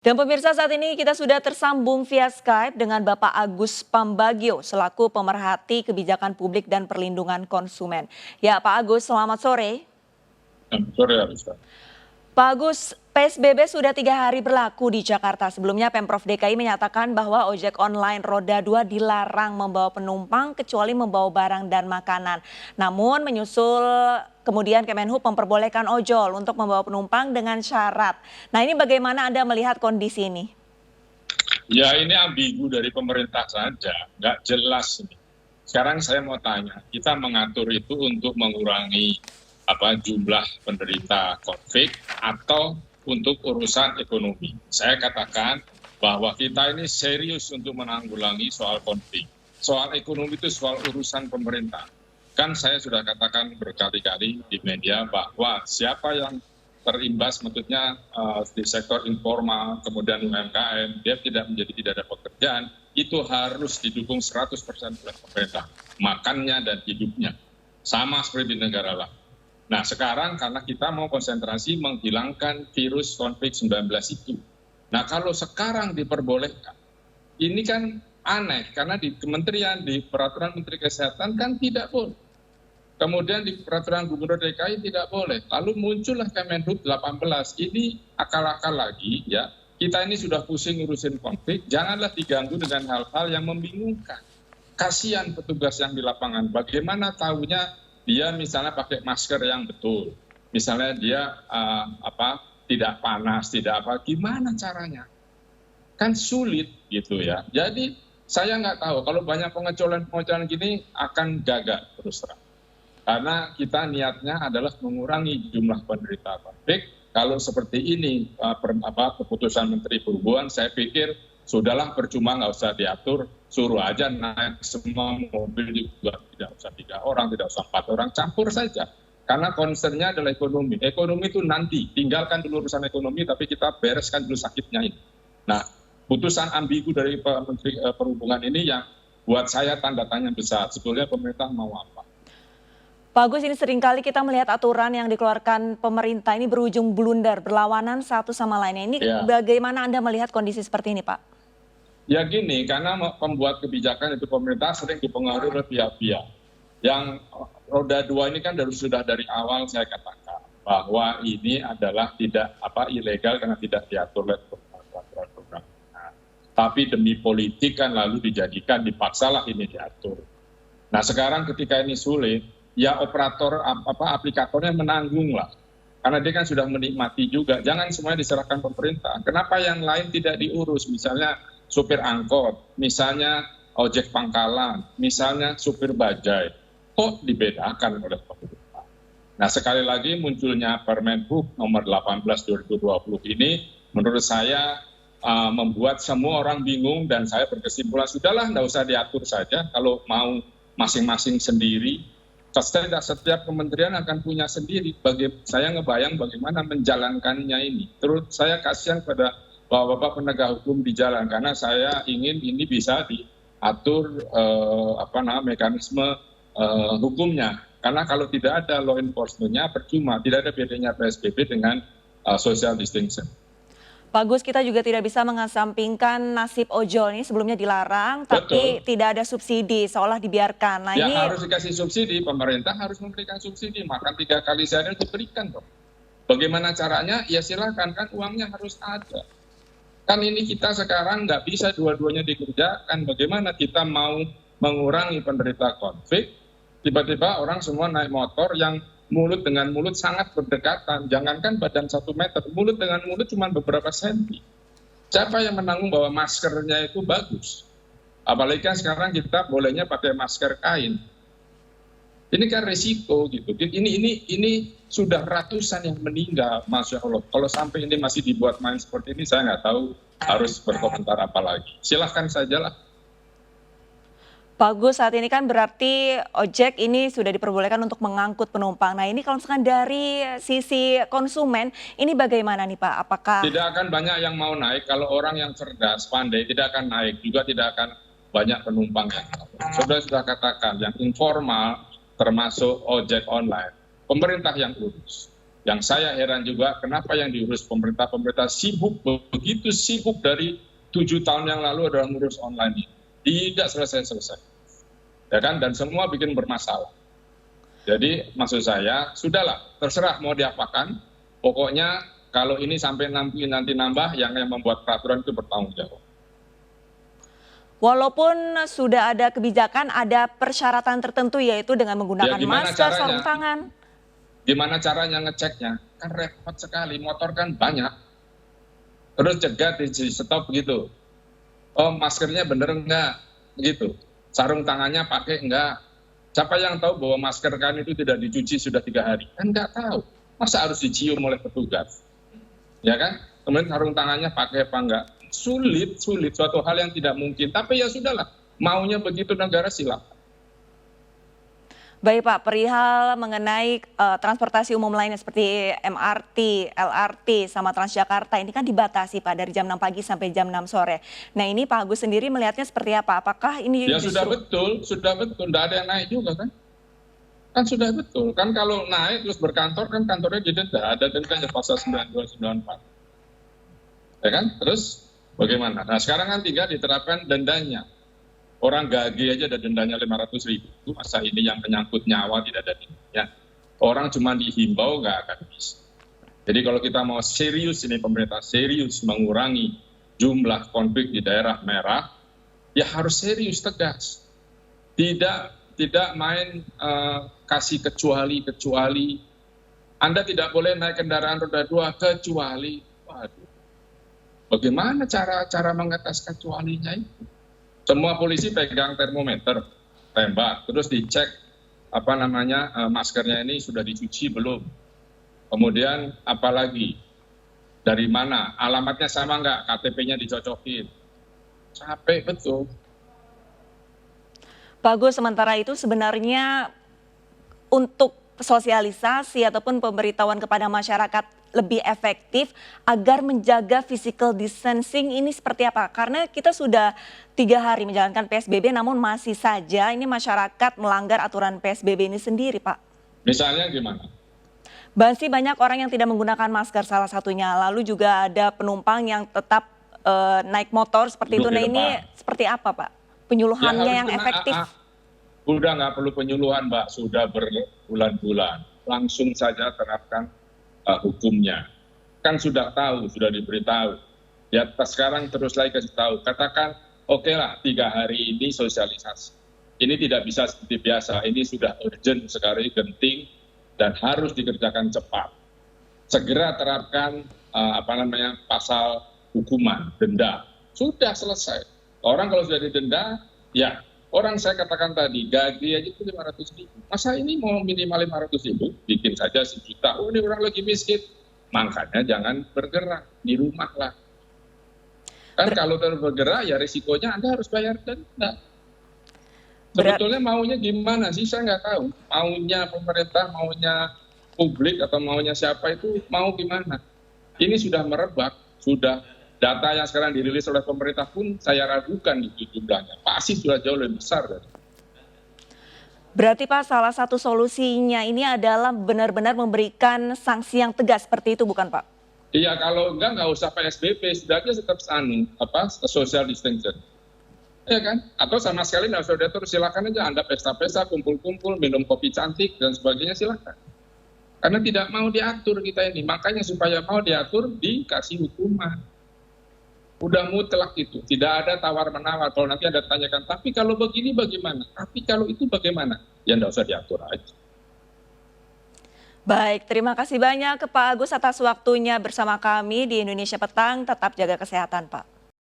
Dan pemirsa, saat ini kita sudah tersambung via Skype dengan Bapak Agus Pambagio selaku pemerhati kebijakan publik dan perlindungan konsumen. Ya, Pak Agus, selamat sore. Selamat sore, Arista. Pak Agus, PSBB sudah 3 hari berlaku di Jakarta. Sebelumnya Pemprov DKI menyatakan bahwa ojek online roda 2 dilarang membawa penumpang kecuali membawa barang dan makanan. Namun menyusul kemudian Kemenhub memperbolehkan ojol untuk membawa penumpang dengan syarat. Nah, ini bagaimana Anda melihat kondisi ini? Ya, ini ambigu dari pemerintah saja, nggak jelas ini. Sekarang saya mau tanya, kita mengatur itu untuk mengurangi jumlah penderita COVID atau untuk urusan ekonomi. Saya katakan bahwa kita ini serius untuk menanggulangi soal konflik. Soal ekonomi itu soal urusan pemerintah. Kan saya sudah katakan berkali-kali di media bahwa siapa yang terimbas, maksudnya di sektor informal, kemudian UMKM, dia tidak ada pekerjaan, itu harus didukung 100% oleh pemerintah. Makannya dan hidupnya. Sama seperti di negara lain. Nah, sekarang karena kita mau konsentrasi menghilangkan virus COVID-19 itu. Nah, kalau sekarang diperbolehkan, ini kan aneh karena di kementerian, di peraturan Menteri Kesehatan kan tidak boleh. Kemudian di peraturan Gubernur DKI tidak boleh. Lalu muncullah Kemenhub 18. Ini akal-akal lagi ya. Kita ini sudah pusing ngurusin konflik, janganlah diganggu dengan hal-hal yang membingungkan. Kasihan petugas yang di lapangan. Bagaimana tahunya dia misalnya pakai masker yang betul, misalnya dia tidak panas, tidak apa, gimana caranya? Kan sulit gitu ya. Jadi saya nggak tahu kalau banyak pengecualian gini akan gagal terus terang. Karena kita niatnya adalah mengurangi jumlah penderita COVID. Kalau seperti ini keputusan Menteri Perhubungan, saya pikir sudahlah percuma nggak usah diatur, suruh aja naik semua mobil juga, tidak usah 3 orang, tidak usah 4 orang, campur saja. Karena concernnya adalah ekonomi. Ekonomi itu nanti, tinggalkan dulu urusan ekonomi, tapi kita bereskan dulu sakitnya ini. Nah, putusan ambigu dari Menteri Perhubungan ini yang buat saya tanda tanya besar. Sebetulnya pemerintah mau apa? Pak Agus, ini seringkali kita melihat aturan yang dikeluarkan pemerintah ini berujung blunder, berlawanan satu sama lainnya. Ini bagaimana Anda melihat kondisi seperti ini, Pak? Ya gini, karena pembuat kebijakan itu pemerintah sering dipengaruhi oleh pihak-pihak. Yang roda 2 ini kan sudah dari awal saya katakan bahwa ini adalah tidak ilegal karena tidak diatur oleh program. Tapi demi politik kan lalu dijadikan, dipaksalah ini diatur. Nah sekarang ketika ini sulit, ya operator aplikatornya menanggung lah. Karena dia kan sudah menikmati juga. Jangan semuanya diserahkan pemerintah. Kenapa yang lain tidak diurus? Misalnya supir angkot, misalnya ojek pangkalan, misalnya supir bajai. Kok dibedakan oleh pemerintah? Nah sekali lagi munculnya Permenhub nomor 18 2020 ini menurut saya membuat semua orang bingung dan saya berkesimpulan sudahlah nggak usah diatur saja kalau mau masing-masing sendiri. Setiap kementerian akan punya sendiri. Saya ngebayang bagaimana menjalankannya ini. Terus saya kasihan pada bapak-bapak penegak hukum di jalan karena saya ingin ini bisa diatur mekanisme hukumnya. Karena kalau tidak ada law enforcement-nya percuma, tidak ada bedanya PSBB dengan social distancing. Pak Gus, kita juga tidak bisa mengesampingkan nasib ojol ini sebelumnya dilarang, tapi tidak ada subsidi, seolah dibiarkan. Nah, ya ini harus dikasih subsidi, pemerintah harus memberikan subsidi, makan 3 kali sehari diberikan dong. Bagaimana caranya? Ya silakan, kan uangnya harus ada. Kan ini kita sekarang nggak bisa dua-duanya dikerjakan. Bagaimana kita mau mengurangi penderita konflik, tiba-tiba orang semua naik motor yang mulut dengan mulut sangat berdekatan. Jangankan badan 1 meter, mulut dengan mulut cuma beberapa senti. Siapa yang menanggung bahwa maskernya itu bagus? Apalagi kan sekarang kita bolehnya pakai masker kain. Ini kan risiko gitu. Ini sudah ratusan yang meninggal, Masya Allah. Kalau sampai ini masih dibuat main seperti ini, saya nggak tahu harus berkomentar apa lagi. Silahkan sajalah. Pak Gus, saat ini kan berarti ojek ini sudah diperbolehkan untuk mengangkut penumpang. Nah ini kalau misalkan dari sisi konsumen, ini bagaimana nih Pak? Apakah tidak akan banyak yang mau naik kalau orang yang cerdas, pandai tidak akan naik, juga tidak akan banyak penumpang yang sudah katakan yang informal termasuk ojek online, pemerintah yang urus. Yang saya heran juga, kenapa yang diurus pemerintah sibuk, begitu sibuk dari 7 tahun yang lalu adalah ngurus online ini. Tidak selesai-selesai. Ya kan? Dan semua bikin bermasalah. Jadi maksud saya, sudahlah, terserah mau diapakan. Pokoknya kalau ini sampai nanti nambah, yang membuat peraturan itu bertanggung jawab. Walaupun sudah ada kebijakan, ada persyaratan tertentu yaitu dengan menggunakan masker, sarung tangan. Gimana caranya ngeceknya? Kan repot sekali, motor kan banyak. Terus cegat di stop begitu. Oh, maskernya bener enggak? Begitu. Sarung tangannya pakai enggak? Siapa yang tahu bahwa masker kan itu tidak dicuci sudah 3 hari? Kan enggak tahu. Masa harus dicium oleh petugas? Ya kan? Kemudian sarung tangannya pakai apa enggak? Sulit, suatu hal yang tidak mungkin. Tapi ya sudahlah, maunya begitu negara silakan. Baik Pak, perihal mengenai transportasi umum lainnya seperti MRT, LRT, sama Transjakarta ini kan dibatasi Pak dari jam 6 pagi sampai jam 6 sore. Nah ini Pak Agus sendiri melihatnya seperti apa? Apakah ini ya sudah betul, tidak ada yang naik juga kan? Kan sudah betul, kan kalau naik terus berkantor kan kantornya didenda, ada dendanya pasal 9294. Ya kan? Terus bagaimana? Nah sekarang kan 3 diterapkan dendanya. Orang gage aja ada dendanya 500.000. Masa ini yang menyangkut nyawa tidak ada dendanya. Orang cuma dihimbau nggak akan bisa. Jadi kalau kita mau serius ini pemerintah serius mengurangi jumlah konflik di daerah merah, ya harus serius tegas. Tidak main kasih kecuali. Anda tidak boleh naik kendaraan roda 2 kecuali. Waduh. Bagaimana cara mengatas kecualinya itu? Semua polisi pegang termometer, tembak, terus dicek maskernya ini sudah dicuci belum. Kemudian apalagi dari mana, alamatnya sama nggak, KTP-nya dicocokin. Capek betul. Pak Agus, sementara itu sebenarnya untuk sosialisasi ataupun pemberitahuan kepada masyarakat lebih efektif agar menjaga physical distancing ini seperti apa? Karena kita sudah 3 hari menjalankan PSBB namun masih saja ini masyarakat melanggar aturan PSBB ini sendiri Pak. Misalnya gimana? Masih banyak orang yang tidak menggunakan masker salah satunya. Lalu juga ada penumpang yang tetap naik motor seperti itu. Nah ini seperti apa Pak? Penyuluhannya yang efektif? Udah nggak perlu penyuluhan Mbak, sudah berbulan-bulan. Langsung saja terapkan hukumnya. Kan sudah tahu, sudah diberitahu. Ya sekarang terus lagi kasih tahu. Katakan oke lah 3 hari ini sosialisasi. Ini tidak bisa seperti biasa. Ini sudah urgent sekali, genting dan harus dikerjakan cepat. Segera terapkan pasal hukuman, denda. Sudah selesai. Orang kalau sudah didenda, ya orang saya katakan tadi, gaji aja itu 500.000. Masa ini mau minimal 500.000? Bikin saja 1 juta. Oh ini orang lagi miskin. Makanya jangan bergerak, di rumah lah. Kan kalau bergerak ya risikonya Anda harus bayar denda. Sebetulnya maunya gimana sih? Saya nggak tahu. Maunya pemerintah, maunya publik, atau maunya siapa itu mau gimana? Ini sudah merebak, sudah. Data yang sekarang dirilis oleh pemerintah pun saya ragukan itu jumlahnya. Pasti sudah jauh lebih besar. Berarti Pak salah satu solusinya ini adalah benar-benar memberikan sanksi yang tegas seperti itu bukan Pak? Iya kalau nggak usah PSBB, sudah aja tetap social distancing. Ya kan? Atau sama sekali nggak usah diatur, silakan aja Anda pesta-pesta, kumpul-kumpul, minum kopi cantik dan sebagainya silakan. Karena tidak mau diatur kita ini, makanya supaya mau diatur dikasih hukuman. Udah mutlak itu, tidak ada tawar-menawar. Kalau nanti Anda tanyakan, tapi kalau begini bagaimana? Tapi kalau itu bagaimana? Ya enggak usah diatur aja. Baik, terima kasih banyak ke Pak Agus atas waktunya bersama kami di Indonesia Petang. Tetap jaga kesehatan Pak.